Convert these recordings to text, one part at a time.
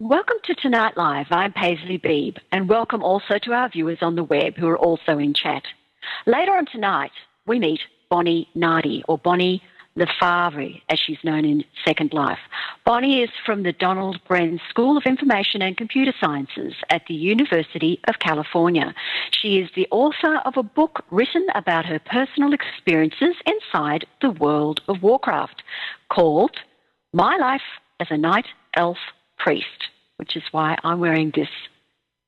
Welcome to Tonight Live. I'm Paisley Beebe, and welcome also to our viewers on the web who are also in chat. Later on tonight, we meet Bonnie Nardi, or Bonnie Lefavre, as she's known in Second Life. Bonnie is from the Donald Bren School of Information and Computer Sciences at the University of California. She is the author of a book written about her personal experiences inside the world of Warcraft called My Life as a Night Elf Priest, which is why I'm wearing this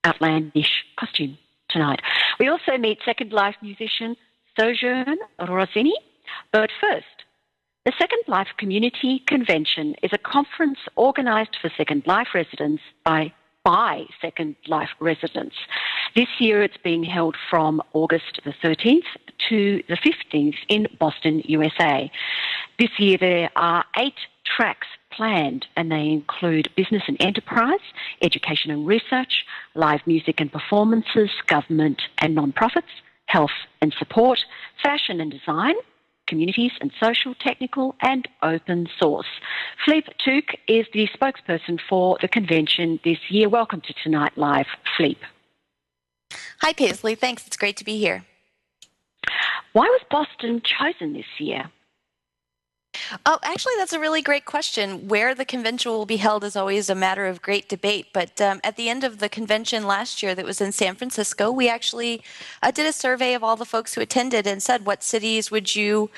outlandish costume tonight. We also meet Second Life musician Sojurn Rossini. But first, the Second Life Community Convention is a conference organised for Second Life residents by Second Life residents. This year it's being held from August the 13th to the 15th in Boston, USA. This year there are 8 tracks planned, and they include business and enterprise, education and research, live music and performances, government and non-profits, health and support, fashion and design, communities and social, technical and open source. Fleep Tuqe is the spokesperson for the convention this year. Welcome to Tonight Live, Fleep. Hi, Paisley. Thanks. It's great to be here. Why was Boston chosen this year? Oh, actually, that's a really great question. Where the convention will be held is always a matter of great debate. But at the end of the convention last year that was in San Francisco, we actually did a survey of all the folks who attended and said, what cities would you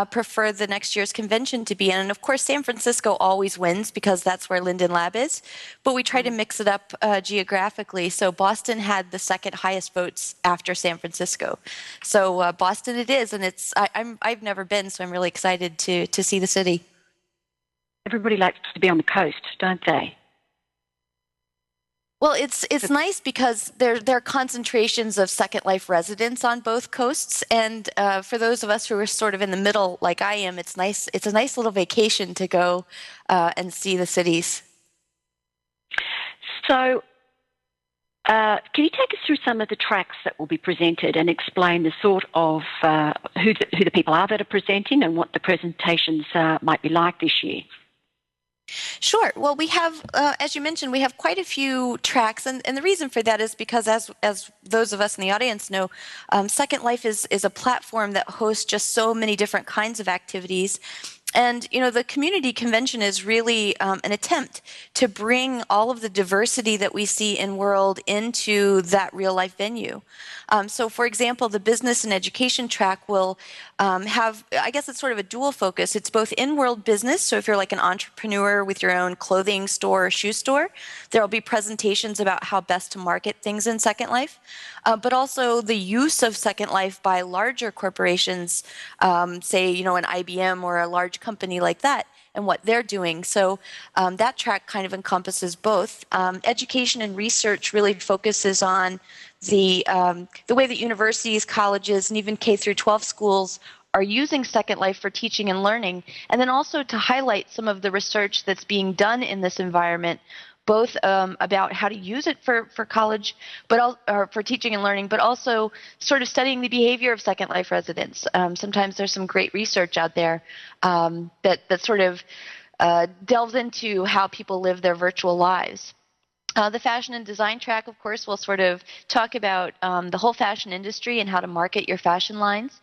prefer the next year's convention to be in? And of course, San Francisco always wins because that's where Linden Lab is. But we try to mix it up geographically. So Boston had the second highest votes after San Francisco. So Boston it is. And I've never been, so I'm really excited to see the city. Everybody likes to be on the coast, don't they? Well, it's nice because there are concentrations of Second Life residents on both coasts, and for those of us who are sort of in the middle, like I am, it's nice. It's a nice little vacation to go and see the cities. So, can you take us through some of the tracks that will be presented and explain the sort of who the people are that are presenting and what the presentations might be like this year? Sure. Well, we have, as you mentioned, we have quite a few tracks, and the reason for that is because, as those of us in the audience know, Second Life is a platform that hosts just so many different kinds of activities. And, you know, the community convention is really an attempt to bring all of the diversity that we see in world into that real life venue. So, for example, the business and education track will have, I guess it's sort of a dual focus. It's both in-world business. So if you're like an entrepreneur with your own clothing store or shoe store, there will be presentations about how best to market things in Second Life, but also the use of Second Life by larger corporations, say, you know, an IBM or a large company like that, and what they're doing. So that track kind of encompasses both. Education and research really focuses on the way that universities, colleges, and even K through 12 schools are using Second Life for teaching and learning, and then also to highlight some of the research that's being done in this environment, both about how to use it for college, or for teaching and learning, but also sort of studying the behavior of Second Life residents. Sometimes there's some great research out there that sort of delves into how people live their virtual lives. The fashion and design track, of course, will sort of talk about the whole fashion industry and how to market your fashion lines.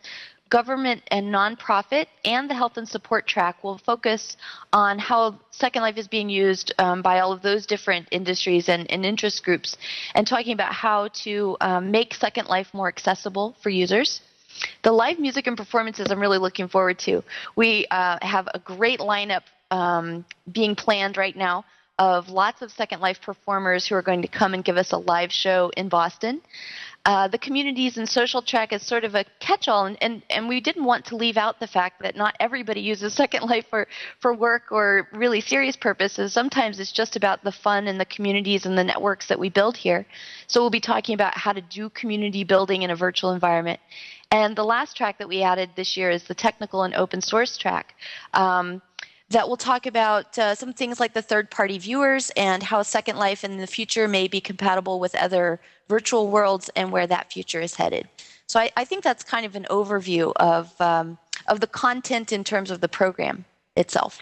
Government and nonprofit and the health and support track will focus on how Second Life is being used by all of those different industries and interest groups, and talking about how to make Second Life more accessible for users. The live music and performances I'm really looking forward to. We have a great lineup being planned right now of lots of Second Life performers who are going to come and give us a live show in Boston. The communities and social track is sort of a catch-all, and we didn't want to leave out the fact that not everybody uses Second Life for work or really serious purposes. Sometimes it's just about the fun and the communities and the networks that we build here. So we'll be talking about how to do community building in a virtual environment. And the last track that we added this year is the technical and open source track. That will talk about some things like the third-party viewers and how Second Life in the future may be compatible with other virtual worlds and where that future is headed. So I think that's kind of an overview of the content in terms of the program itself.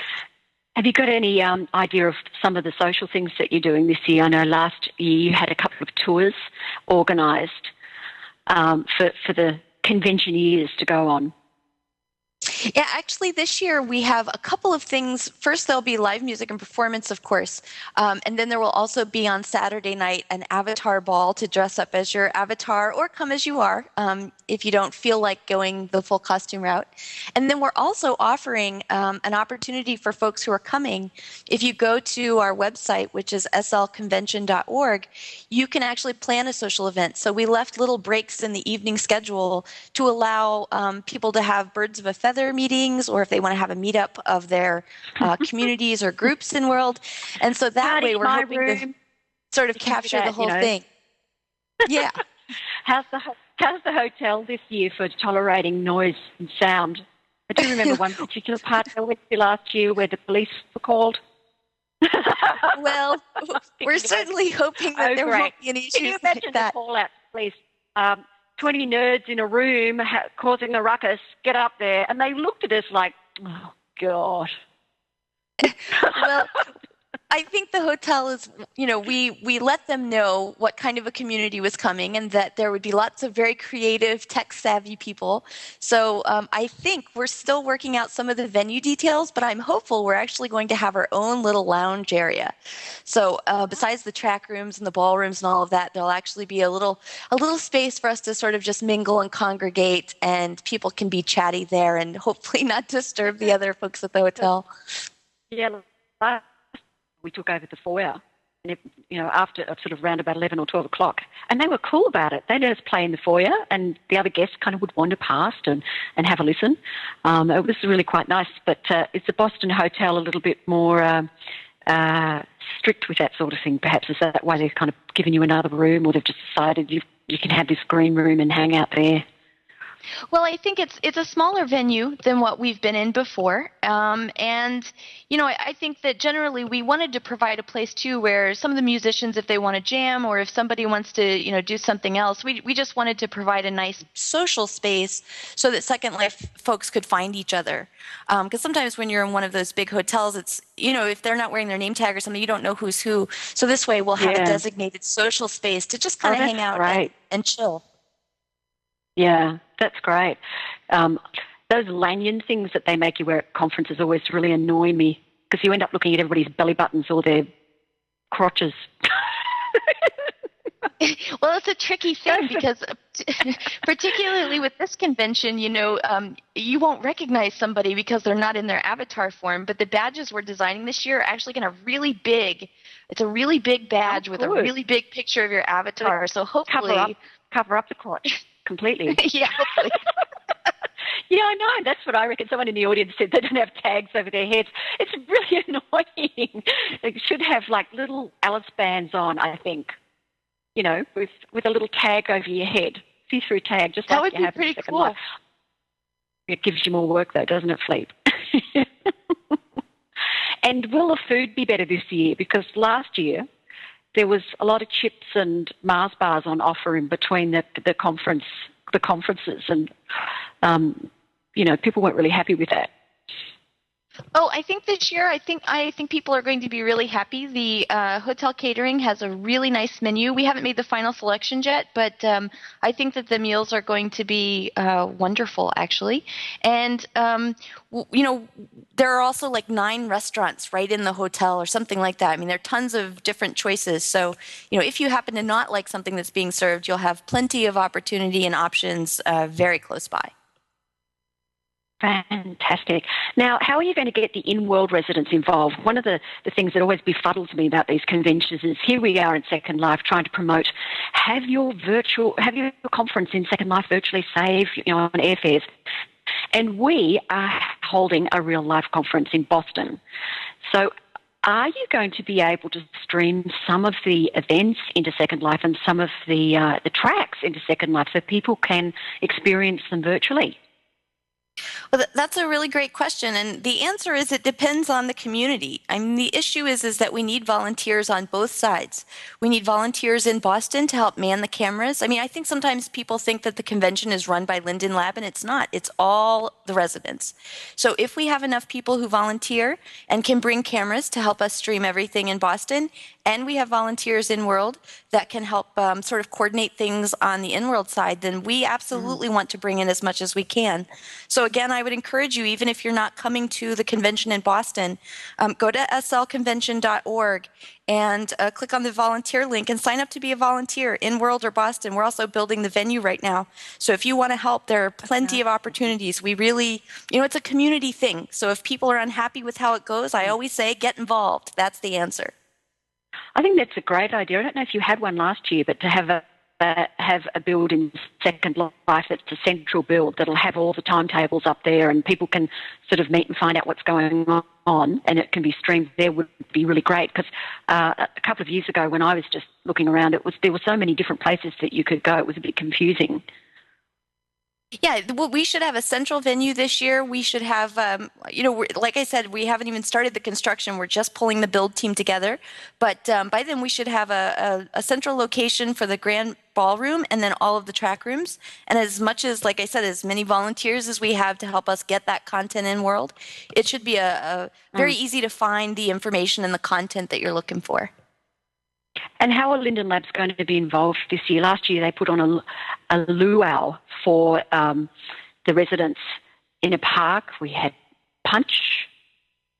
Have you got any idea of some of the social things that you're doing this year? I know last year you had a couple of tours organised for the convention years to go on. Yeah, actually, this year we have a couple of things. First, there'll be live music and performance, of course. And then there will also be on Saturday night an avatar ball to dress up as your avatar or come as you are if you don't feel like going the full costume route. And then we're also offering an opportunity for folks who are coming. If you go to our website, which is slconvention.org, you can actually plan a social event. So we left little breaks in the evening schedule to allow people to have birds of a feather meetings, or if they want to have a meetup of their communities or groups in world. And so that way we're hoping to sort of capture the whole thing. Yeah. How's the hotel this year for tolerating noise and sound? I do remember one particular part I went to last year where the police were called. Well, we're certainly hoping that there won't be any issues Can you imagine like that? The call out police? 20 nerds in a room causing a ruckus, get up there. And they looked at us like, oh, God. Well, I think the hotel is, we let them know what kind of a community was coming and that there would be lots of very creative, tech-savvy people. So I think we're still working out some of the venue details, but I'm hopeful we're actually going to have our own little lounge area. So besides the track rooms and the ballrooms and all of that, there'll actually be a little space for us to sort of just mingle and congregate, and people can be chatty there and hopefully not disturb the other folks at the hotel. Yeah, we took over the foyer, and after sort of around about 11 or 12 o'clock, and they were cool about it. They let us play in the foyer, and the other guests kind of would wander past and have a listen. It was really quite nice, but is the Boston hotel a little bit more strict with that sort of thing, perhaps? Is that why they've kind of given you another room, or they've just decided you can have this green room and hang out there? Well, I think it's a smaller venue than what we've been in before. And, I think that generally we wanted to provide a place, too, where some of the musicians, if they want to jam or if somebody wants to, do something else, we just wanted to provide a nice social space so that Second Life folks could find each other. Because sometimes when you're in one of those big hotels, it's, if they're not wearing their name tag or something, you don't know who's who. So this way we'll have a designated social space to just kind of hang out and chill. Yeah, that's great. Those lanyard things that they make you wear at conferences always really annoy me, because you end up looking at everybody's belly buttons or their crotches. Well, it's a tricky thing because particularly with this convention, you won't recognize somebody because they're not in their avatar form, but the badges we're designing this year are actually going to it's a really big badge with a really big picture of your avatar. So hopefully cover up the crotch completely. Yeah, hopefully. Yeah, I know. That's what I reckon. Someone in the audience said they don't have tags over their heads. It's really annoying. They should have like little Alice bands on, I think, with a little tag over your head, see-through tag, just that like would you have be pretty in Second cool. Life. It gives you more work, though, doesn't it, Fleep? And will the food be better this year? Because last year there was a lot of chips and Mars bars on offer in between the conferences, and people weren't really happy with that. Oh, I think this year, I think people are going to be really happy. The hotel catering has a really nice menu. We haven't made the final selections yet, but I think that the meals are going to be wonderful, actually. And there are also like 9 restaurants right in the hotel or something like that. I mean, there are tons of different choices. So, if you happen to not like something that's being served, you'll have plenty of opportunity and options very close by. Fantastic. Now, how are you going to get the in-world residents involved? One of the things that always befuddles me about these conventions is here we are in Second Life trying to promote, have your conference in Second Life virtually save, on airfares. And we are holding a real-life conference in Boston. So are you going to be able to stream some of the events into Second Life and some of the tracks into Second Life so people can experience them virtually? Well, that's a really great question, and the answer is it depends on the community. I mean, the issue is that we need volunteers on both sides. We need volunteers in Boston to help man the cameras. I mean, I think sometimes people think that the convention is run by Linden Lab, and it's not. It's all the residents. So if we have enough people who volunteer and can bring cameras to help us stream everything in Boston, and we have volunteers in World that can help sort of coordinate things on the in-world side, then we absolutely want to bring in as much as we can. So again, I would encourage you, even if you're not coming to the convention in Boston, go to slconvention.org and click on the volunteer link and sign up to be a volunteer in World or Boston. We're also building the venue right now. So if you want to help, there are plenty of opportunities. We really, it's a community thing. So if people are unhappy with how it goes, I always say get involved. That's the answer. I think that's a great idea. I don't know if you had one last year, but to have a build in Second Life that's a central build that'll have all the timetables up there and people can sort of meet and find out what's going on, and it can be streamed there would be really great, because a couple of years ago when I was just looking around, there were so many different places that you could go. It was a bit confusing. Yeah, well, we should have a central venue this year. We should have, like I said, we haven't even started the construction. We're just pulling the build team together. But by then, we should have a central location for the grand ballroom and then all of the track rooms. And as much as, like I said, as many volunteers as we have to help us get that content in World, it should be a very easy to find the information and the content that you're looking for. And how are Linden Labs going to be involved this year? Last year they put on a luau for the residents in a park. We had punch.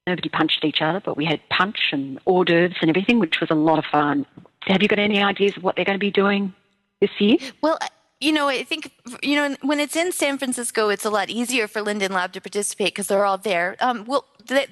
Nobody punched each other, but we had punch and hors d'oeuvres and everything, which was a lot of fun. Have you got any ideas of what they're going to be doing this year? Well, I think, when it's in San Francisco, it's a lot easier for Linden Lab to participate because they're all there.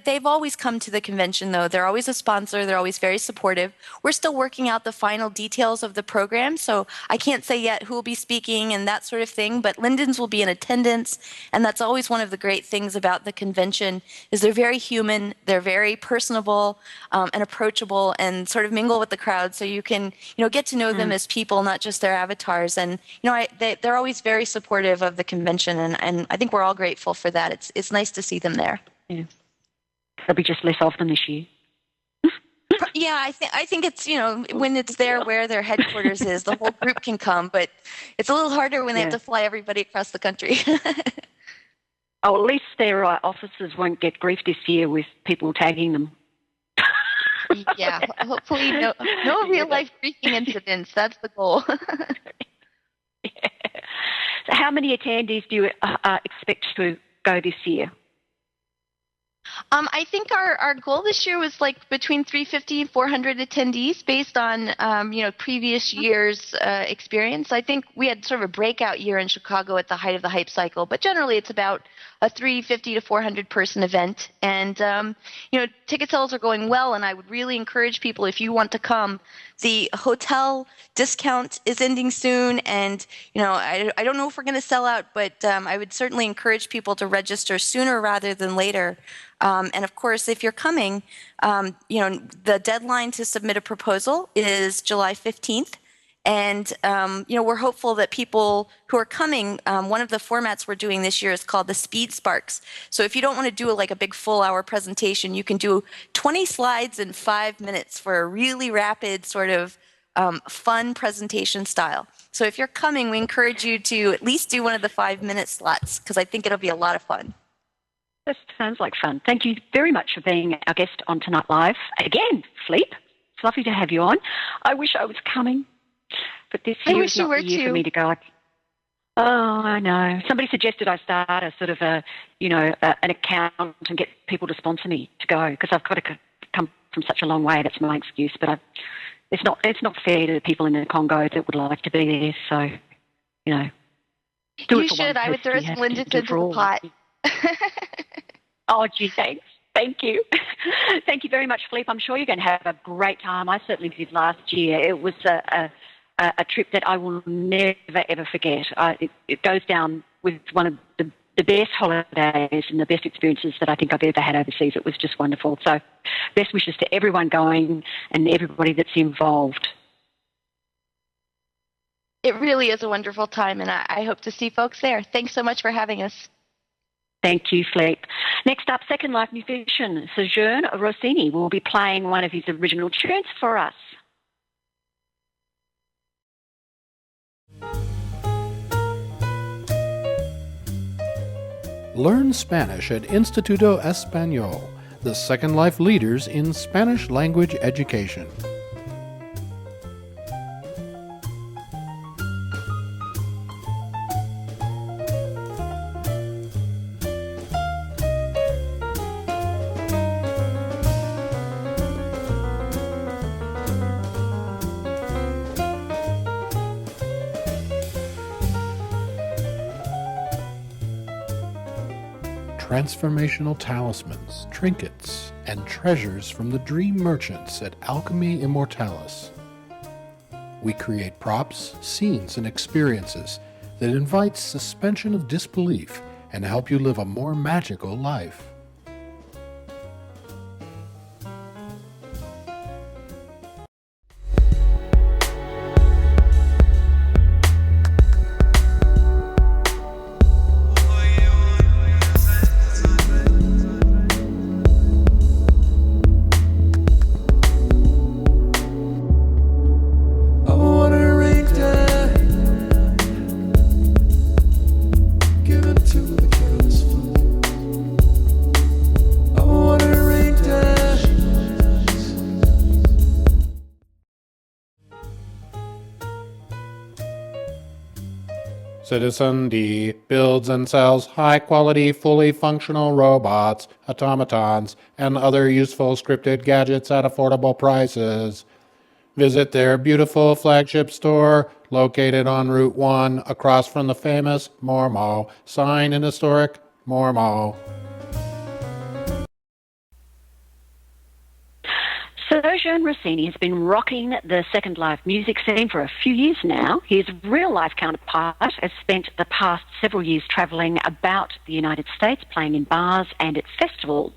They've always come to the convention, though. They're always a sponsor. They're always very supportive. We're still working out the final details of the program, so I can't say yet who will be speaking and that sort of thing, but Linden's will be in attendance, and that's always one of the great things about the convention is they're very human, they're very personable and approachable and sort of mingle with the crowd, so you can, get to know them as people, not just their avatars. And, they're always very supportive of the convention, and I think we're all grateful for that. It's nice to see them there. Yeah. There'll be just less of them this year. Yeah, I think it's, when it's there where their headquarters is, the whole group can come, but it's a little harder when they have to fly everybody across the country. Oh, at least their officers won't get grief this year with people tagging them. Yeah, hopefully no real-life freaking incidents. That's the goal. Yeah. So how many attendees do you expect to go this year? I think our goal this year was like between 350 and 400 attendees based on, previous year's experience. I think we had sort of a breakout year in Chicago at the height of the hype cycle, but generally it's about a 350 to 400 person event. And, ticket sales are going well, and I would really encourage people, if you want to come, the hotel discount is ending soon, and, I don't know if we're going to sell out, but I would certainly encourage people to register sooner rather than later. And of course, if you're coming, the deadline to submit a proposal is July 15th. And, we're hopeful that people who are coming, one of the formats we're doing this year is called the Speed Sparks. So if you don't want to do like a big full hour presentation, you can do 20 slides in 5 minutes for a really rapid sort of fun presentation style. So if you're coming, we encourage you to at least do one of the 5-minute slots, because I think it'll be a lot of fun. That sounds like fun. Thank you very much for being our guest on Tonight Live. Again, Fleep, it's lovely to have you on. I wish I was coming, but this year is not the year for me to go. Oh, I know. Somebody suggested I start a sort of an account and get people to sponsor me to go, because I've got to come from such a long way. That's my excuse. But it's not fair to the people in the Congo that would like to be there. So, you should. I would throw some Linda into the pot. Oh, gee, thanks. Thank you. Thank you very much, Fleep. I'm sure you're going to have a great time. I certainly did last year. It was a trip that I will never, ever forget. It goes down with one of the best holidays and the best experiences that I think I've ever had overseas. It was just wonderful. So best wishes to everyone going and everybody that's involved. It really is a wonderful time, and I hope to see folks there. Thanks so much for having us. Thank you, Fleep. Next up, Second Life musician Sojurn Rossini will be playing one of his original tunes for us. Learn Spanish at Instituto Español, the Second Life leaders in Spanish language education. Transformational talismans, trinkets, and treasures from the dream merchants at Alchemy Immortalis. We create props, scenes, and experiences that invite suspension of disbelief and help you live a more magical life. Citizen D builds and sells high-quality, fully functional robots, automatons, and other useful scripted gadgets at affordable prices. Visit their beautiful flagship store located on Route 1 across from the famous Mormo sign in historic Mormo. Sojurn Rossini has been rocking the Second Life music scene for a few years now. His real-life counterpart has spent the past several years travelling about the United States, playing in bars and at festivals.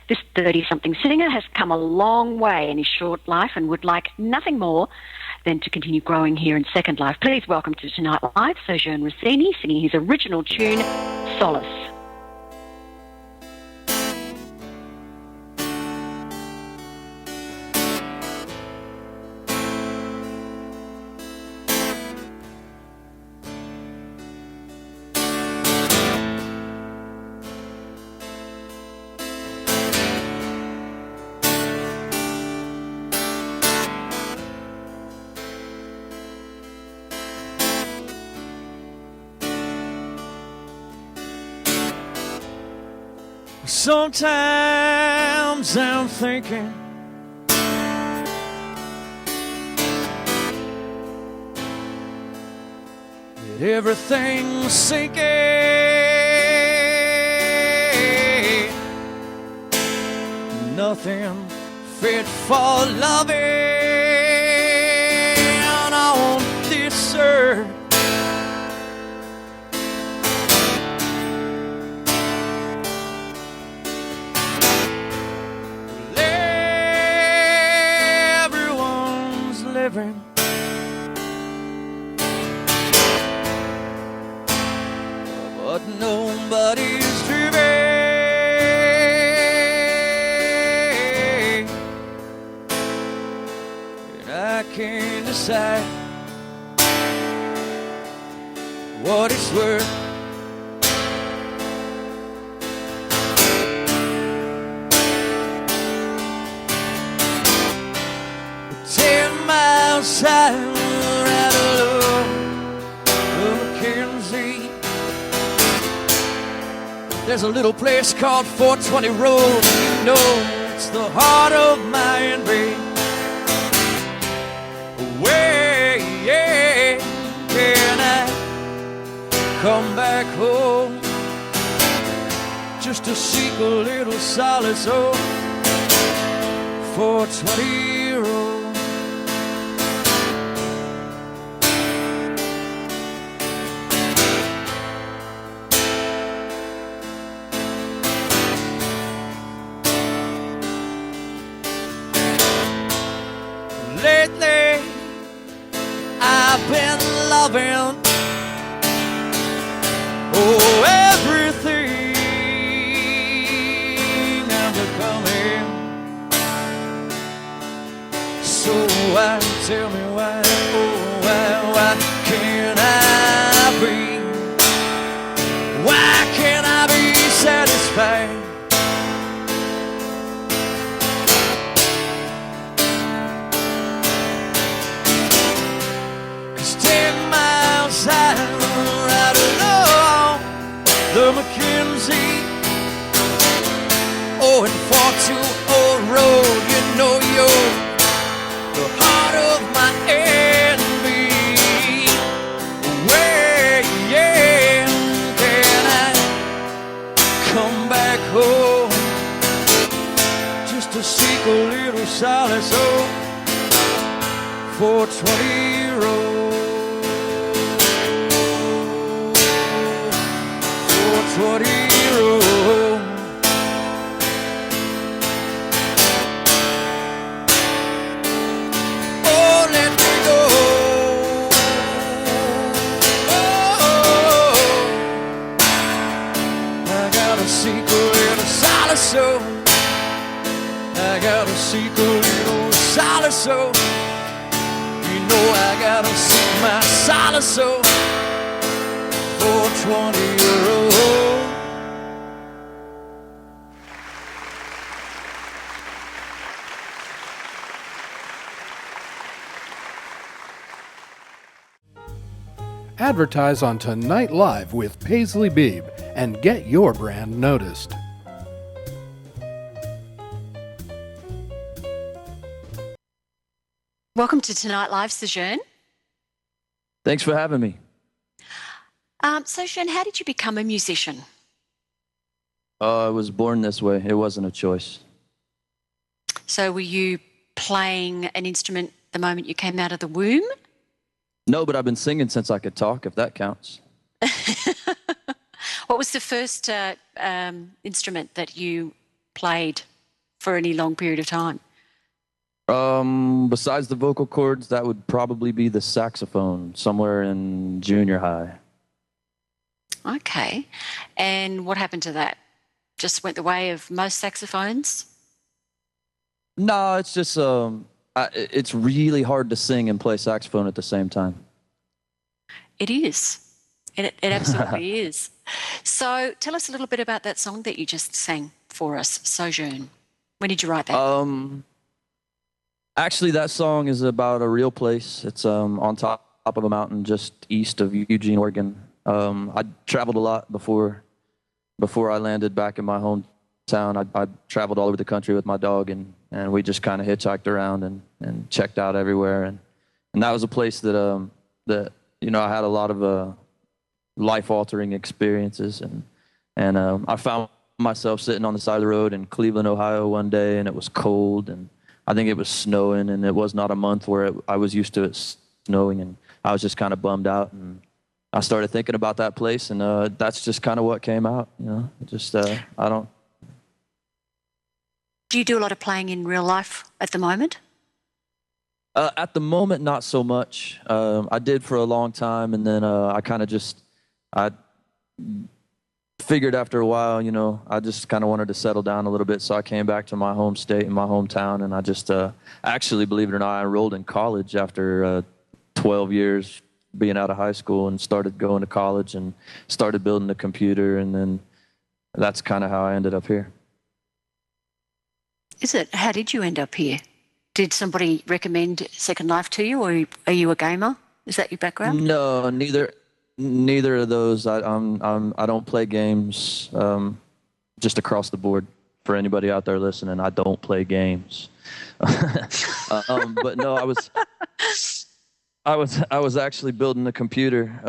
This 30-something singer has come a long way in his short life and would like nothing more than to continue growing here in Second Life. Please welcome to Tonight Live, Sojurn Rossini, singing his original tune, Solace. Sometimes I'm thinking that everything's sinking, nothing fit for loving on this earth. But nobody's driven, and I can't decide what it's worth. 10 miles south out of Mackenzie, there's a little place called 420 Road. You know it's the heart of my envy. Where can I come back home just to seek a little solace? Oh, 420 Road. Lately, I've been loving, oh, everything So why, tell me why, oh why can't I breathe? Why can't I be satisfied? 'Cause 10 miles out along the Mackenzie, oh, and 420 road, you know you're the heart of my envy. Where, yeah, can I come back home just to seek a little solace? Oh, 420 road, 420 road. Oh, let me go. Oh, I got a secret little solace, so I got a secret little solace, so you know I gotta seek my solace, so 420-year-old. Advertise on Tonight Live with Paisley Beebe and get your brand noticed. Welcome to Tonight Live, Sojurn. Thanks for having me. Sojurn, how did you become a musician? I was born this way. It wasn't a choice. So were you playing an instrument the moment you came out of the womb? No, but I've been singing since I could talk, if that counts. What was the first instrument that you played for any long period of time? Besides the vocal cords, that would probably be the saxophone, somewhere in junior high. Okay. And what happened to that? Just went the way of most saxophones? No, it's just it's really hard to sing and play saxophone at the same time. It is. It absolutely is. So tell us a little bit about that song that you just sang for us, Sojurn. When did you write that? Actually, that song is about a real place. It's on top of a mountain just east of Eugene, Oregon. I traveled a lot before I landed back in my hometown. I traveled all over the country with my dog, and we just kind of hitchhiked around and checked out everywhere. And that was a place that I had a lot of life-altering experiences. And I found myself sitting on the side of the road in Cleveland, Ohio one day, and it was cold, and I think it was snowing, and it was not a month where I was used to it snowing, and I was just kind of bummed out. And I started thinking about that place, and that's just kind of what came out. Just I don't. Do you do a lot of playing in real life at the moment? At the moment, not so much. I did for a long time, and then I kind of I figured after a while, I just kind of wanted to settle down a little bit, so I came back to my home state and my hometown, and I just actually, believe it or not, I enrolled in college after 12 years being out of high school, and started going to college and started building a computer, and then that's kind of how I ended up here. Is it? How did you end up here? Did somebody recommend Second Life to you, or are you a gamer? Is that your background? No, neither of those. I don't play games. Just across the board, for anybody out there listening, I don't play games. But no, I was actually building a computer.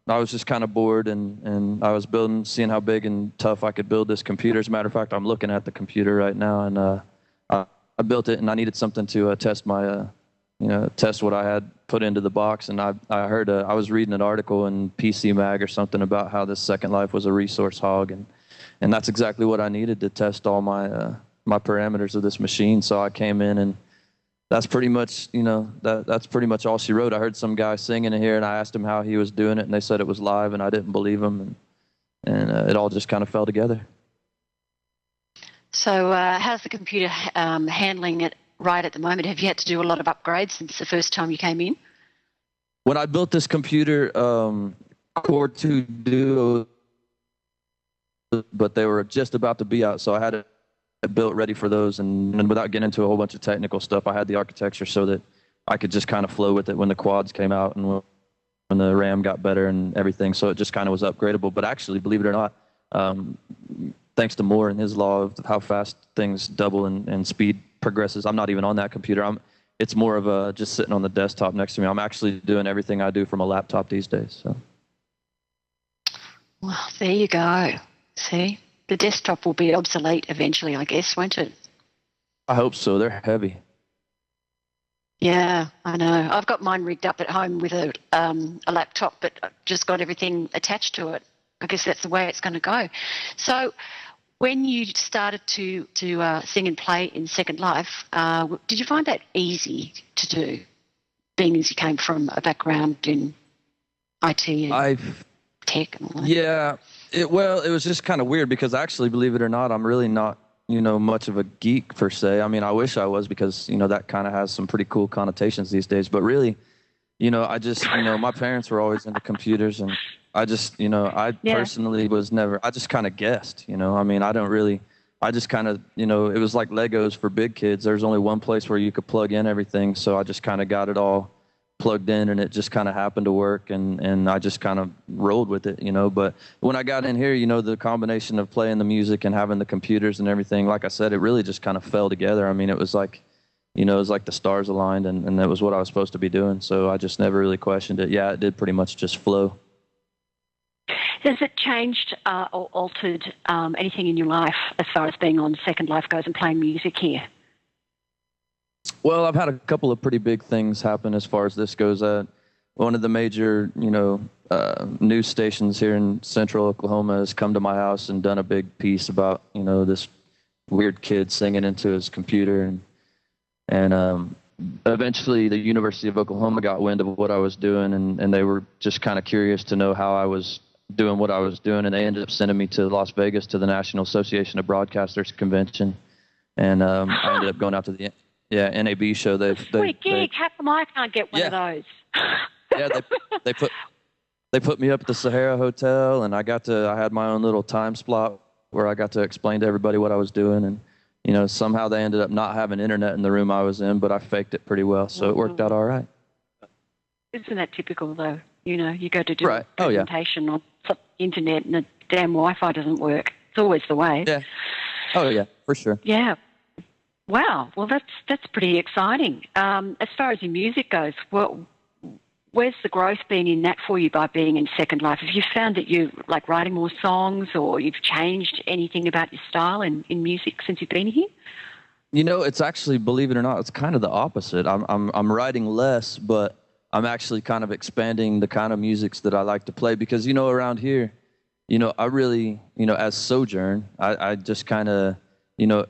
I was just kind of bored, and I was seeing how big and tough I could build this computer. As a matter of fact, I'm looking at the computer right now, and I built it, and I needed something to test what I had put into the box. And I heard I was reading an article in PC Mag or something about how this Second Life was a resource hog, and that's exactly what I needed to test all my parameters of this machine. So I came in, and that's pretty much that's pretty much all she wrote. I heard some guy singing in here, and I asked him how he was doing it, and they said it was live, and I didn't believe him, and it all just kind of fell together. So how's the computer handling it right at the moment? Have you had to do a lot of upgrades since the first time you came in? When I built this computer, Core 2 Duo, but they were just about to be out, so I had it built ready for those. And without getting into a whole bunch of technical stuff, I had the architecture so that I could just kind of flow with it when the quads came out and when the RAM got better and everything. So it just kind of was upgradable. But actually, believe it or not, thanks to Moore and his law of how fast things double and speed progresses, I'm not even on that computer. It's more of a just sitting on the desktop next to me. I'm actually doing everything I do from a laptop these days. So. Well, there you go. See, the desktop will be obsolete eventually, I guess, won't it? I hope so. They're heavy. Yeah, I know. I've got mine rigged up at home with a laptop, but I've just got everything attached to it. I guess that's the way it's going to go. So when you started to sing and play in Second Life, did you find that easy to do, being as you came from a background in IT and tech and all that? Yeah. It was just kind of weird because actually, believe it or not, I'm really not, much of a geek per se. I mean, I wish I was because, that kind of has some pretty cool connotations these days. But really, I just, my parents were always into computers, and I just, personally was never, I just kind of guessed, I mean, I just kind of, it was like Legos for big kids. There's only one place where you could plug in everything. So I just kind of got it all plugged in, and it just kind of happened to work, and I just kind of rolled with it, But when I got in here, the combination of playing the music and having the computers and everything, like I said, it really just kind of fell together. I mean, it was like, it was like the stars aligned, and that was what I was supposed to be doing. So I just never really questioned it. Yeah, it did pretty much just flow. Has it changed or altered anything in your life as far as being on Second Life goes and playing music here? Well, I've had a couple of pretty big things happen as far as this goes. One of the major, news stations here in central Oklahoma has come to my house and done a big piece about, this weird kid singing into his computer. And eventually the University of Oklahoma got wind of what I was doing, and they were just kind of curious to know how I was doing what I was doing. And they ended up sending me to Las Vegas to the National Association of Broadcasters convention. And I ended up going out to the NAB show. Sweet gig. How come I can't get one of those? Yeah, they put me up at the Sahara Hotel, and I had my own little time slot where I got to explain to everybody what I was doing. And somehow they ended up not having internet in the room I was in, but I faked it pretty well, so it worked out all right. Isn't that typical though? You go to do a presentation on the internet and the damn Wi-Fi doesn't work. It's always the way. Yeah. Oh yeah, for sure. Yeah. Wow. Well, that's pretty exciting. As far as your music goes, where's the growth been in that for you by being in Second Life? Have you found that you're like writing more songs, or you've changed anything about your style in music since you've been here? It's actually, believe it or not, it's kind of the opposite. I'm writing less, but I'm actually kind of expanding the kind of musics that I like to play because, around here, I really, as Sojurn, I just kind of,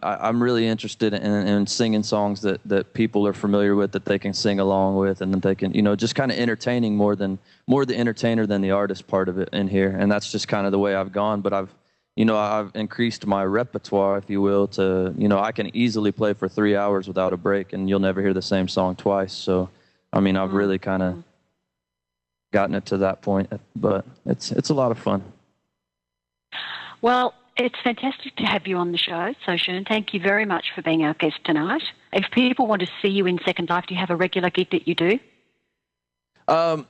I'm really interested in singing songs that people are familiar with, that they can sing along with, and that they can, just kind of entertaining more the entertainer than the artist part of it in here. And that's just kind of the way I've gone. But I've increased my repertoire, if you will, to, I can easily play for 3 hours without a break, and you'll never hear the same song twice. So, I mean, I've really kind of gotten it to that point, but it's a lot of fun. Well, it's fantastic to have you on the show, Sojurn. Thank you very much for being our guest tonight. If people want to see you in Second Life, do you have a regular gig that you do? I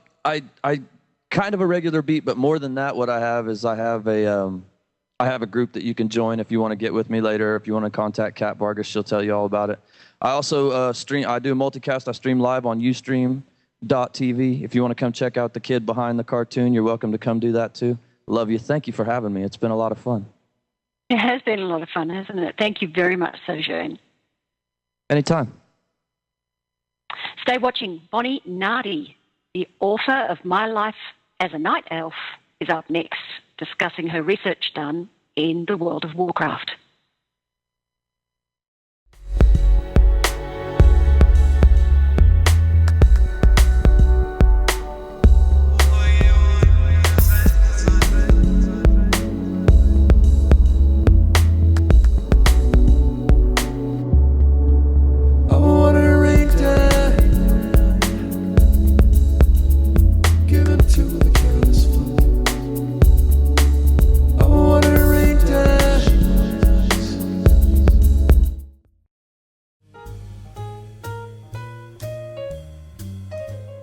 kind of a regular beat, but more than that, what I have is I have a group that you can join if you want to get with me later. If you want to contact Kat Vargas, she'll tell you all about it. I also stream. I do a multicast. I stream live on Ustream.tv. If you want to come check out the kid behind the cartoon, you're welcome to come do that too. Love you. Thank you for having me. It's been a lot of fun. It has been a lot of fun, hasn't it? Thank you very much, Sojurn. Anytime. Stay watching. Bonnie Nardi, the author of My Life as a Night Elf, is up next, discussing her research done in the world of Warcraft. Oh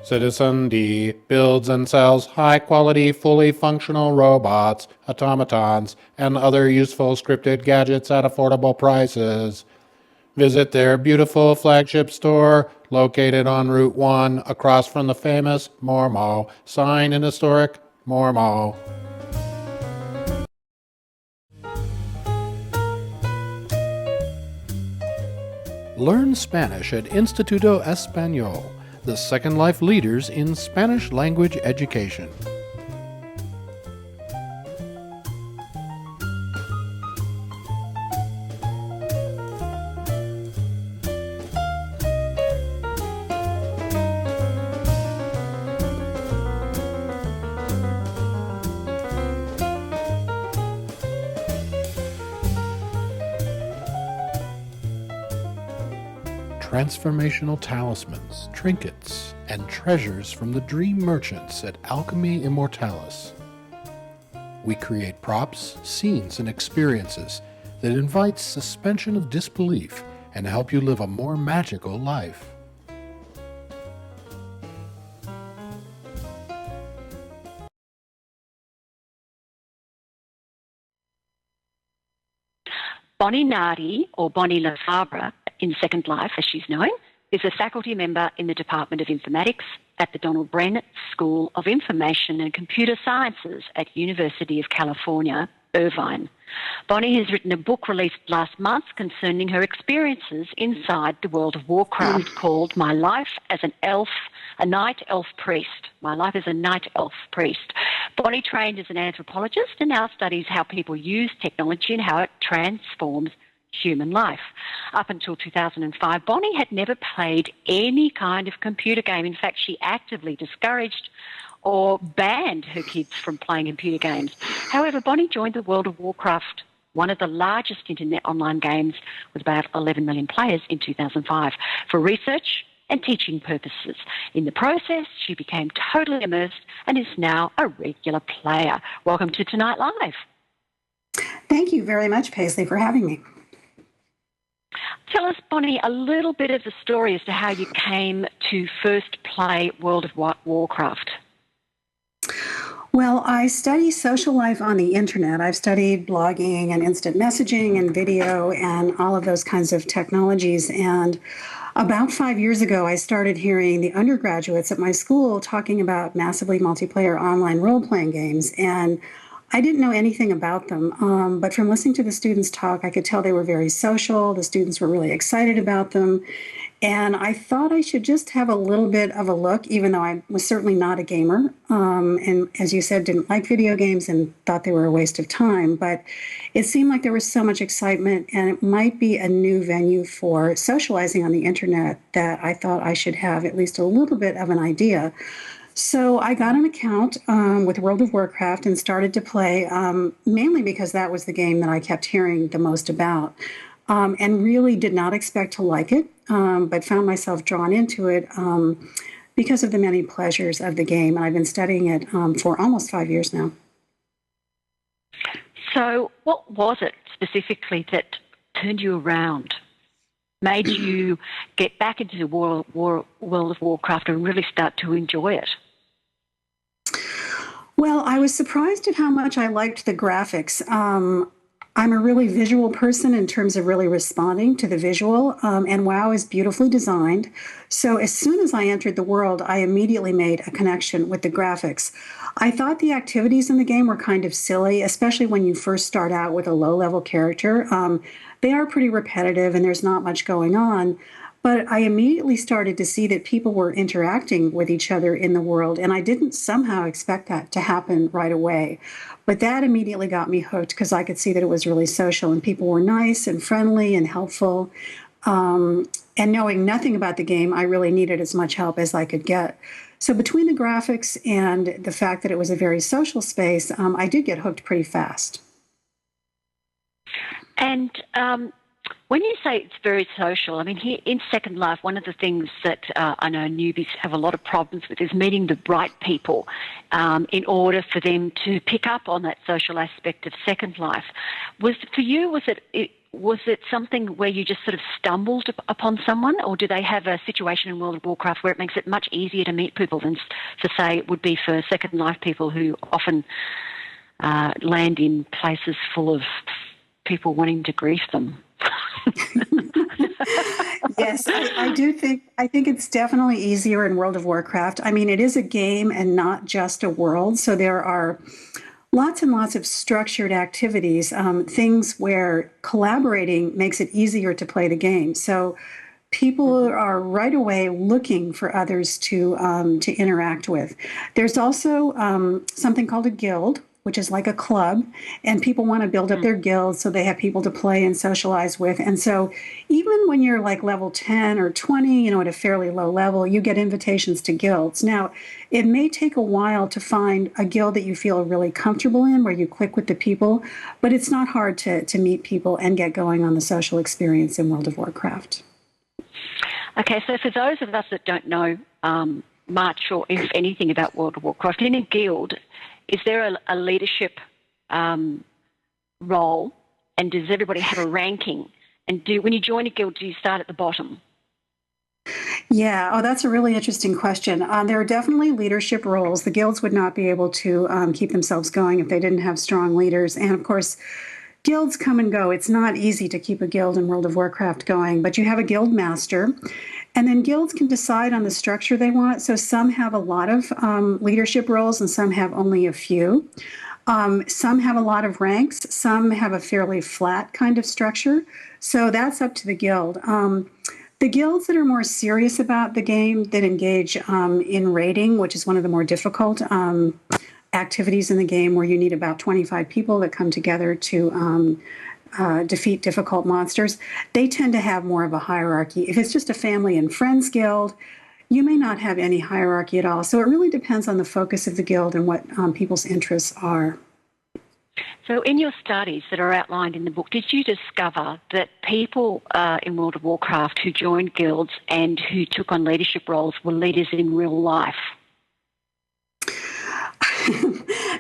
Citizen D builds and sells high-quality, fully functional robots, automatons, and other useful scripted gadgets at affordable prices. Visit their beautiful flagship store located on Route 1 across from the famous Mormo sign in historic Mormo. Learn Spanish at Instituto Español, the Second Life leaders in Spanish language education. Transformational talismans, trinkets, and treasures from the dream merchants at Alchemy Immortalis. We create props, scenes, and experiences that invite suspension of disbelief and help you live a more magical life. Bonnie Nardi, or Bonnie Lefebvre, in Second Life, as she's known, is a faculty member in the Department of Informatics at the Donald Bren School of Information and Computer Sciences at University of California, Irvine. Bonnie has written a book released last month concerning her experiences inside the world of Warcraft called My Life as a Night Elf Priest. My Life as a Night Elf Priest. Bonnie trained as an anthropologist and now studies how people use technology and how it transforms human life. Up until 2005, Bonnie had never played any kind of computer game. In fact, she actively discouraged or banned her kids from playing computer games. However, Bonnie joined the World of Warcraft, one of the largest internet online games with about 11 million players in 2005, for research and teaching purposes. In the process, she became totally immersed and is now a regular player. Welcome to Tonight Live. Thank you very much, Paisley, for having me. Tell us, Bonnie, a little bit of the story as to how you came to first play World of Warcraft. Well, I study social life on the internet. I've studied blogging and instant messaging and video and all of those kinds of technologies. And about 5 years ago, I started hearing the undergraduates at my school talking about massively multiplayer online role-playing games. And I didn't know anything about them, but from listening to the students talk, I could tell they were very social. The students were really excited about them. And I thought I should just have a little bit of a look, even though I was certainly not a gamer. And as you said, didn't like video games and thought they were a waste of time. But it seemed like there was so much excitement, and it might be a new venue for socializing on the internet that I thought I should have at least a little bit of an idea. So I got an account with World of Warcraft and started to play, mainly because that was the game that I kept hearing the most about, and really did not expect to like it, but found myself drawn into it because of the many pleasures of the game. And I've been studying it for almost 5 years now. So what was it specifically that turned you around, made you get back into the World of Warcraft and really start to enjoy it? Well, I was surprised at how much I liked the graphics. I'm a really visual person in terms of really responding to the visual, and WoW is beautifully designed. So as soon as I entered the world, I immediately made a connection with the graphics. I thought the activities in the game were kind of silly, especially when you first start out with a low-level character. They are pretty repetitive and there's not much going on. But I immediately started to see that people were interacting with each other in the world, and I didn't somehow expect that to happen right away. But that immediately got me hooked because I could see that it was really social, and people were nice and friendly and helpful. And knowing nothing about the game, I really needed as much help as I could get. So between the graphics and the fact that it was a very social space, I did get hooked pretty fast. And when you say it's very social, I mean, here in Second Life, one of the things that I know newbies have a lot of problems with is meeting the right people in order for them to pick up on that social aspect of Second Life. Was was it something where you just sort of stumbled upon someone, or do they have a situation in World of Warcraft where it makes it much easier to meet people than, to say, it would be for Second Life people who often land in places full of people wanting to grief them? Yes, I do think, I think it's definitely easier in World of Warcraft. I mean, it is a game and not just a world, so there are lots and lots of structured activities, things where collaborating makes it easier to play the game. So people are right away looking for others to interact with. There's also something called a guild, which is like a club, and people want to build up their guilds so they have people to play and socialize with. And so even when you're like level 10 or 20, you know, at a fairly low level, you get invitations to guilds. Now, it may take a while to find a guild that you feel really comfortable in, where you click with the people, but it's not hard to meet people and get going on the social experience in World of Warcraft. Okay, so for those of us that don't know much or if anything about World of Warcraft, in a guild, is there a leadership role, and does everybody have a ranking? And when you join a guild, do you start at the bottom? Yeah, oh, that's a really interesting question. There are definitely leadership roles. The guilds would not be able to keep themselves going if they didn't have strong leaders. And of course, guilds come and go. It's not easy to keep a guild in World of Warcraft going, but you have a guild master. And then guilds can decide on the structure they want. So some have a lot of leadership roles and some have only a few. Some have a lot of ranks. Some have a fairly flat kind of structure. So that's up to the guild. The guilds that are more serious about the game, that engage in raiding, which is one of the more difficult activities in the game, where you need about 25 people that come together to defeat difficult monsters, they tend to have more of a hierarchy. If it's just a family and friends guild, you may not have any hierarchy at all. So it really depends on the focus of the guild and what people's interests are. So in your studies that are outlined in the book, did you discover that people in World of Warcraft who joined guilds and who took on leadership roles were leaders in real life?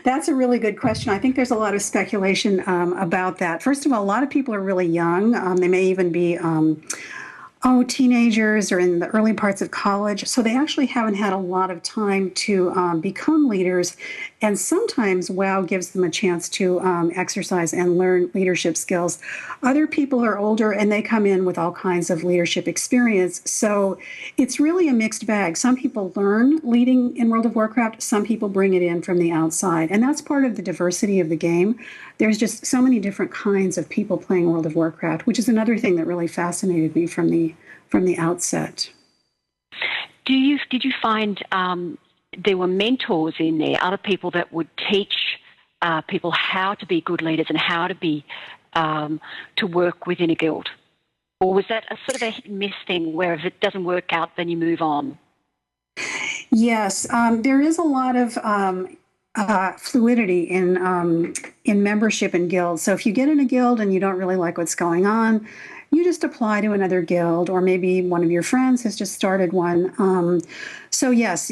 That's a really good question. I think there's a lot of speculation about that. First of all, a lot of people are really young. They may even be teenagers or in the early parts of college. So they actually haven't had a lot of time to become leaders. And sometimes WoW gives them a chance to exercise and learn leadership skills. Other people are older and they come in with all kinds of leadership experience. So it's really a mixed bag. Some people learn leading in World of Warcraft. Some people bring it in from the outside. And that's part of the diversity of the game. There's just so many different kinds of people playing World of Warcraft, which is another thing that really fascinated me from the outset. Did you find there were mentors in there, other people that would teach people how to be good leaders and how to be to work within a guild? Or was that a sort of a hit and miss thing where if it doesn't work out, then you move on? Yes, there is a lot of fluidity in membership in guilds. So if you get in a guild and you don't really like what's going on, you just apply to another guild, or maybe one of your friends has just started one. So yes,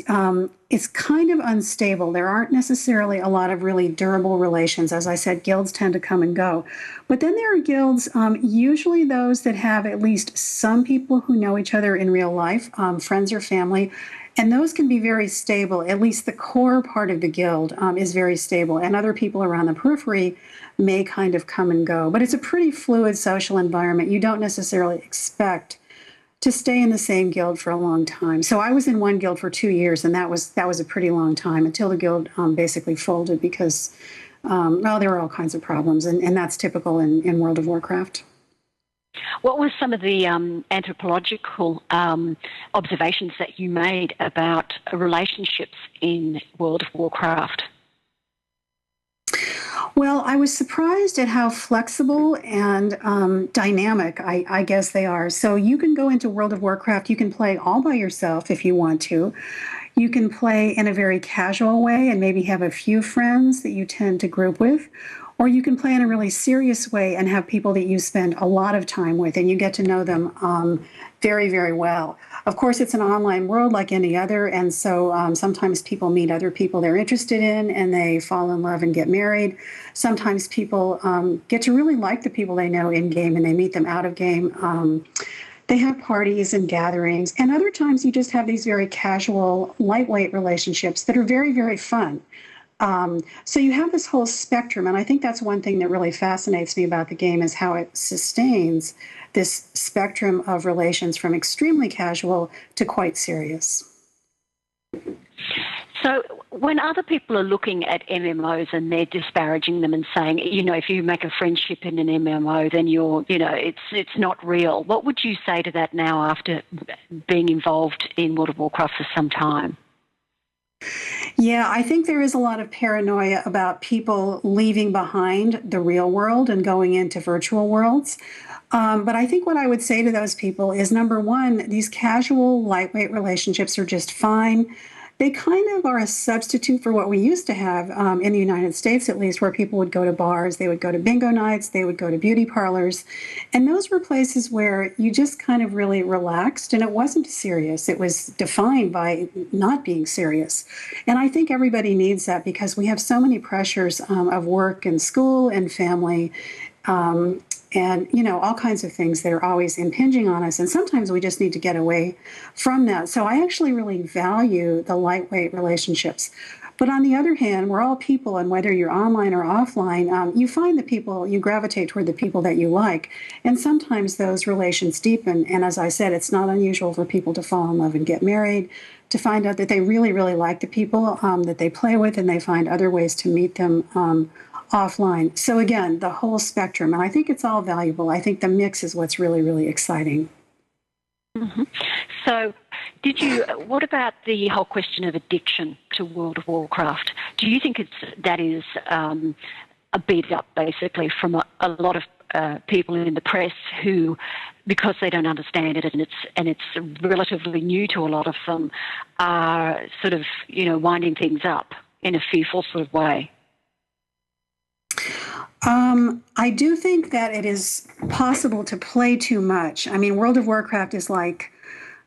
it's kind of unstable. There aren't necessarily a lot of really durable relations. As I said, guilds tend to come and go. But then there are guilds, usually those that have at least some people who know each other in real life, friends or family. And those can be very stable. At least the core part of the guild is very stable. And other people around the periphery may kind of come and go. But it's a pretty fluid social environment. You don't necessarily expect to stay in the same guild for a long time. So I was in one guild for 2 years, and that was a pretty long time until the guild basically folded because, there were all kinds of problems. And that's typical in World of Warcraft. What were some of the anthropological observations that you made about relationships in World of Warcraft? Well, I was surprised at how flexible and dynamic I guess they are. So you can go into World of Warcraft, you can play all by yourself if you want to. You can play in a very casual way and maybe have a few friends that you tend to group with. Or you can play in a really serious way and have people that you spend a lot of time with and you get to know them very, very well. Of course, it's an online world like any other, and so sometimes people meet other people they're interested in and they fall in love and get married. Sometimes people get to really like the people they know in game and they meet them out of game. They have parties and gatherings, and other times you just have these very casual, lightweight relationships that are very, very fun. So you have this whole spectrum, and I think that's one thing that really fascinates me about the game is how it sustains this spectrum of relations from extremely casual to quite serious. So when other people are looking at MMOs and they're disparaging them and saying, if you make a friendship in an MMO, then it's not real. What would you say to that now after being involved in World of Warcraft for some time? Yeah, I think there is a lot of paranoia about people leaving behind the real world and going into virtual worlds. But I think what I would say to those people is, number one, these casual, lightweight relationships are just fine. They kind of are a substitute for what we used to have in the United States, at least, where people would go to bars, they would go to bingo nights, they would go to beauty parlors. And those were places where you just kind of really relaxed, and it wasn't serious. It was defined by not being serious. And I think everybody needs that because we have so many pressures of work and school and family. And, all kinds of things that are always impinging on us. And sometimes we just need to get away from that. So I actually really value the lightweight relationships. But on the other hand, we're all people, and whether you're online or offline, you find the people, you gravitate toward the people that you like. And sometimes those relations deepen. And as I said, it's not unusual for people to fall in love and get married, to find out that they really, really like the people that they play with, and they find other ways to meet them offline. So again, the whole spectrum, and I think it's all valuable. I think the mix is what's really, really exciting. Mm-hmm. So what about the whole question of addiction to World of Warcraft? Do you think that is a beat up, basically, from a lot of people in the press who, because they don't understand it and it's relatively new to a lot of them, are sort of, winding things up in a fearful sort of way? I do think that it is possible to play too much. I mean, World of Warcraft is like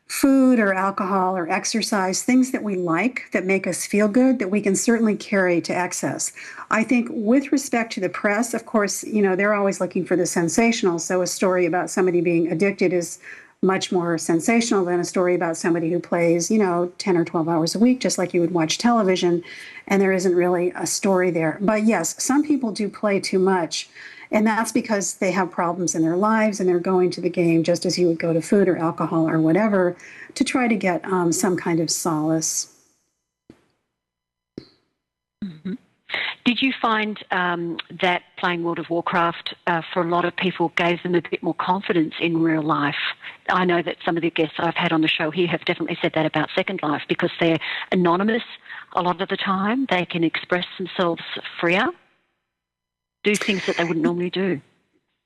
food or alcohol or exercise, things that we like, that make us feel good, that we can certainly carry to excess. I think with respect to the press, of course, they're always looking for the sensational. So a story about somebody being addicted is much more sensational than a story about somebody who plays, 10 or 12 hours a week, just like you would watch television, and there isn't really a story there. But yes, some people do play too much, and that's because they have problems in their lives, and they're going to the game just as you would go to food or alcohol or whatever to try to get some kind of solace. Mm-hmm. Did you find that playing World of Warcraft for a lot of people gave them a bit more confidence in real life? I know that some of the guests I've had on the show here have definitely said that about Second Life because they're anonymous a lot of the time. They can express themselves freer, do things that they wouldn't normally do.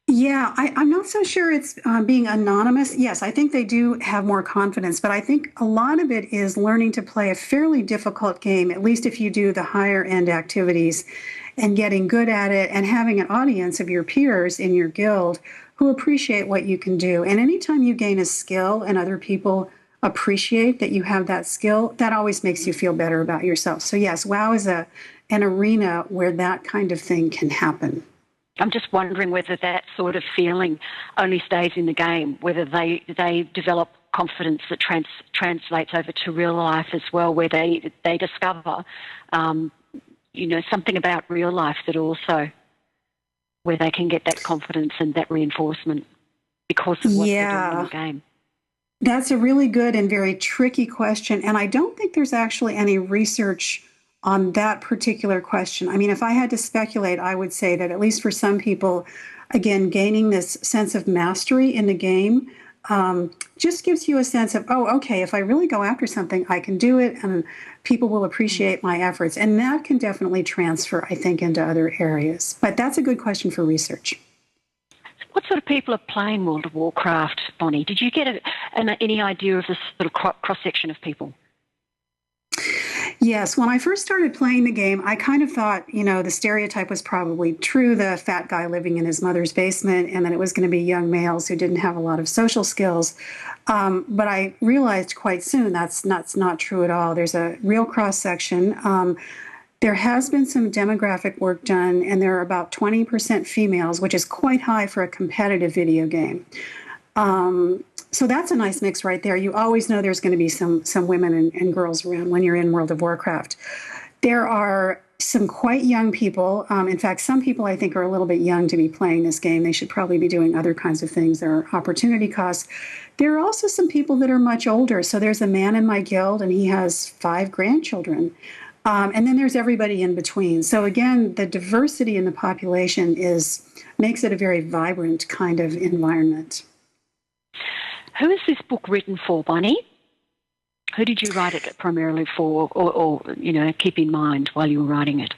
Yeah, I'm not so sure it's being anonymous. Yes, I think they do have more confidence, but I think a lot of it is learning to play a fairly difficult game, at least if you do the higher end activities, and getting good at it and having an audience of your peers in your guild who appreciate what you can do. And anytime you gain a skill and other people appreciate that you have that skill, that always makes you feel better about yourself. So yes, WoW is an arena where that kind of thing can happen. I'm just wondering whether that sort of feeling only stays in the game, whether they develop confidence that translates over to real life as well, where they discover, something about real life that also, where they can get that confidence and that reinforcement because of what they're doing in the game. That's a really good and very tricky question, and I don't think there's actually any research on that particular question. I mean, if I had to speculate, I would say that at least for some people, again, gaining this sense of mastery in the game just gives you a sense of, oh, okay, if I really go after something, I can do it, and people will appreciate my efforts. And that can definitely transfer, I think, into other areas. But that's a good question for research. What sort of people are playing World of Warcraft, Bonnie? Did you get any idea of the sort of cross-section of people? Yes, when I first started playing the game, I kind of thought, the stereotype was probably true, the fat guy living in his mother's basement, and that it was going to be young males who didn't have a lot of social skills. But I realized quite soon that's not true at all. There's a real cross section. There has been some demographic work done, and there are about 20% females, which is quite high for a competitive video game. So that's a nice mix right there. You always know there's going to be some women and girls around when you're in World of Warcraft. There are some quite young people. In fact, some people I think are a little bit young to be playing this game. They should probably be doing other kinds of things. There are opportunity costs. There are also some people that are much older. So there's a man in my guild, and he has 5 grandchildren. And then there's everybody in between. So again, the diversity in the population makes it a very vibrant kind of environment. Who is this book written for, Bonnie? Who did you write it primarily for, or keep in mind while you were writing it?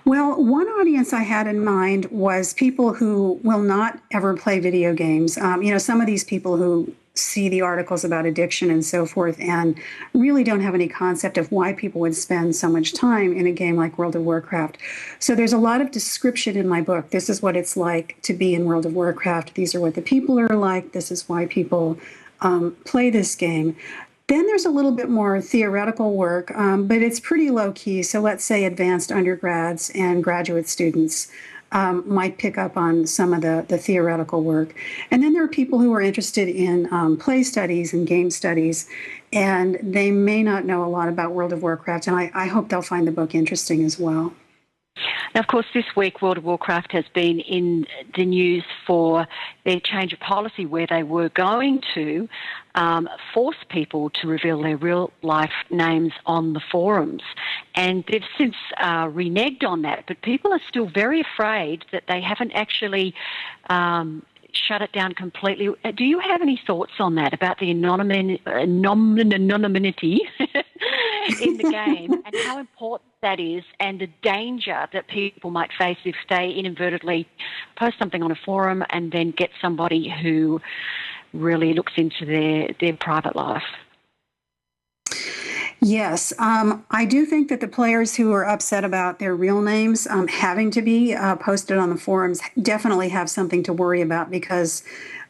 Well, one audience I had in mind was people who will not ever play video games. Some of these people who see the articles about addiction and so forth and really don't have any concept of why people would spend so much time in a game like World of Warcraft. So there's a lot of description in my book. This is what it's like to be in World of Warcraft. These are what the people are like. This is why people play this game. Then there's a little bit more theoretical work, but it's pretty low key. So let's say advanced undergrads and graduate students might pick up on some of the theoretical work. And then there are people who are interested in play studies and game studies, and they may not know a lot about World of Warcraft, and I hope they'll find the book interesting as well. Now, of course, this week World of Warcraft has been in the news for their change of policy where they were going to force people to reveal their real-life names on the forums. And they've since reneged on that, but people are still very afraid that they haven't actually shut it down completely. Do you have any thoughts on that, about the anonymity in the game and how important that is, and the danger that people might face if they inadvertently post something on a forum and then get somebody who really looks into their private life? Yes, I do think that the players who are upset about their real names having to be posted on the forums definitely have something to worry about, because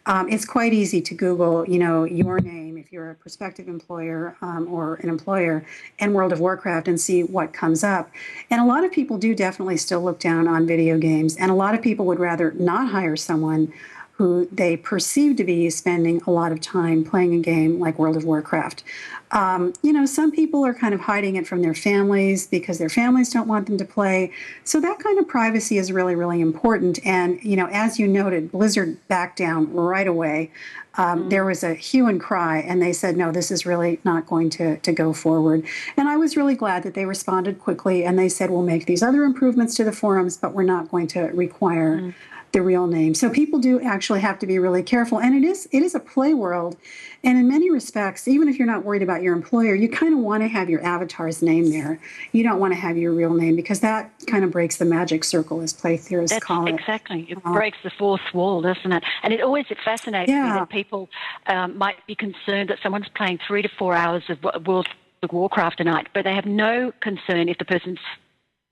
it's quite easy to Google, your name if you're a prospective employer or an employer in World of Warcraft and see what comes up. And a lot of people do definitely still look down on video games, and a lot of people would rather not hire someone who they perceive to be spending a lot of time playing a game like World of Warcraft. Some people are kind of hiding it from their families because their families don't want them to play. So that kind of privacy is really, really important. And, as you noted, Blizzard backed down right away. There was a hue and cry, and they said, no, this is really not going to go forward. And I was really glad that they responded quickly, and they said, we'll make these other improvements to the forums, but we're not going to require the real name. So people do actually have to be really careful. And it is a play world. And in many respects, even if you're not worried about your employer, you kind of want to have your avatar's name there. You don't want to have your real name, because that kind of breaks the magic circle, as play theorists call it. Exactly. It breaks the fourth wall, doesn't it? And it always fascinates me that people might be concerned that someone's playing 3 to 4 hours of World of Warcraft a night, but they have no concern if the person's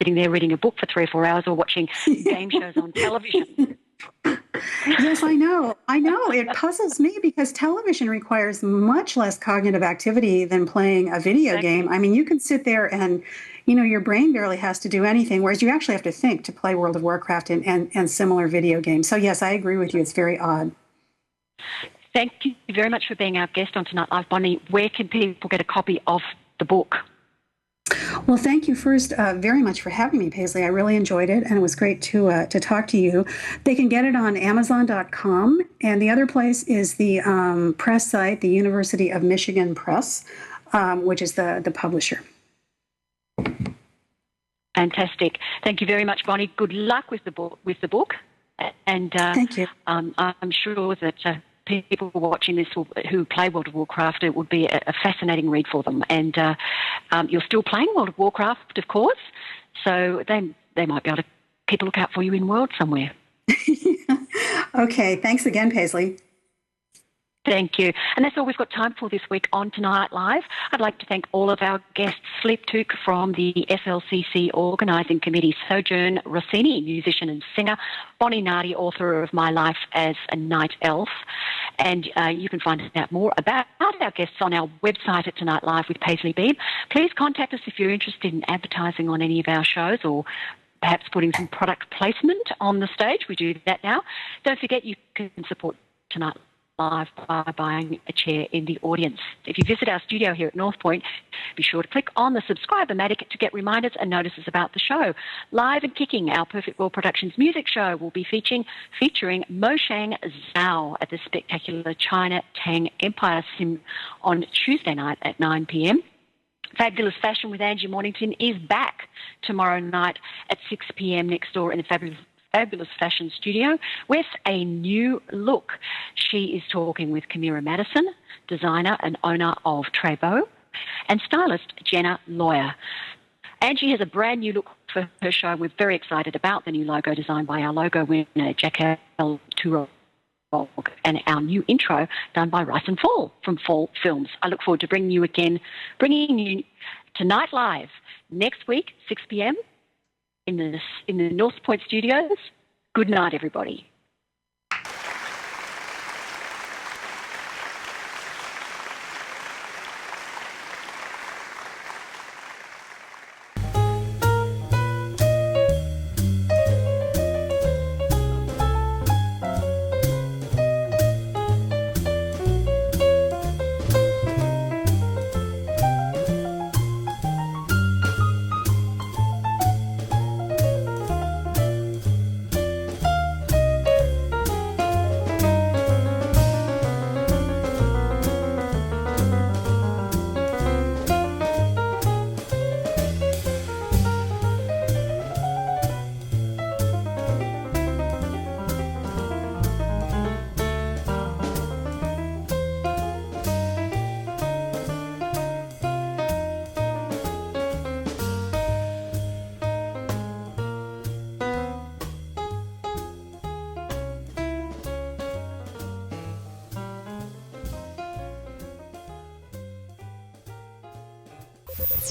sitting there reading a book for 3 or 4 hours or watching game shows on television. Yes, I know. It puzzles me because television requires much less cognitive activity than playing a video game. I mean, you can sit there and, your brain barely has to do anything, whereas you actually have to think to play World of Warcraft and similar video games. So, yes, I agree with you. It's very odd. Thank you very much for being our guest on Tonight Live, Bonnie. Where can people get a copy of the book? Well, thank you first very much for having me, Paisley. I really enjoyed it, and it was great to talk to you. They can get it on Amazon.com, and the other place is the press site, the University of Michigan Press, which is the publisher. Fantastic. Thank you very much, Bonnie. Good luck with the book. And thank you. I'm sure that people watching this who play World of Warcraft, it would be a fascinating read for them. And you're still playing World of Warcraft, of course, so they might be able to keep a lookout for you in World somewhere. Okay, thanks again, Paisley. Thank you. And that's all we've got time for this week on Tonight Live. I'd like to thank all of our guests, Fleep, Tuqe from the SLCC Organising Committee, Sojurn Rossini, musician and singer, Bonnie Nardi, author of My Life as a Night Elf. And you can find out more about our guests on our website at Tonight Live with Paisley Beebe. Please contact us if you're interested in advertising on any of our shows or perhaps putting some product placement on the stage. We do that now. Don't forget you can support Tonight Live by buying a chair in the audience. If you visit our studio here at North Point, be sure to click on the subscribe-o-matic to get reminders and notices about the show. Live and Kicking, our Perfect World Productions music show, will be featuring Moshang Zhao at the spectacular China Tang Empire Sim on Tuesday night at 9 p.m. Fabulous Fashion with Angie Mornington is back tomorrow night at 6 p.m. next door in the Fabulous Fashion Studio with a new look. She is talking with Kamira Madison, designer and owner of Trebeau, and stylist Jenna Lawyer. Angie has a brand new look for her show. We're very excited about the new logo designed by our logo winner, Jacquel Tourog, and our new intro done by Rice and Fall from Fall Films. I look forward to bringing you Tonight Live next week, 6 p.m. in the North Point studios. Good night, everybody.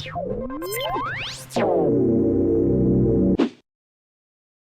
You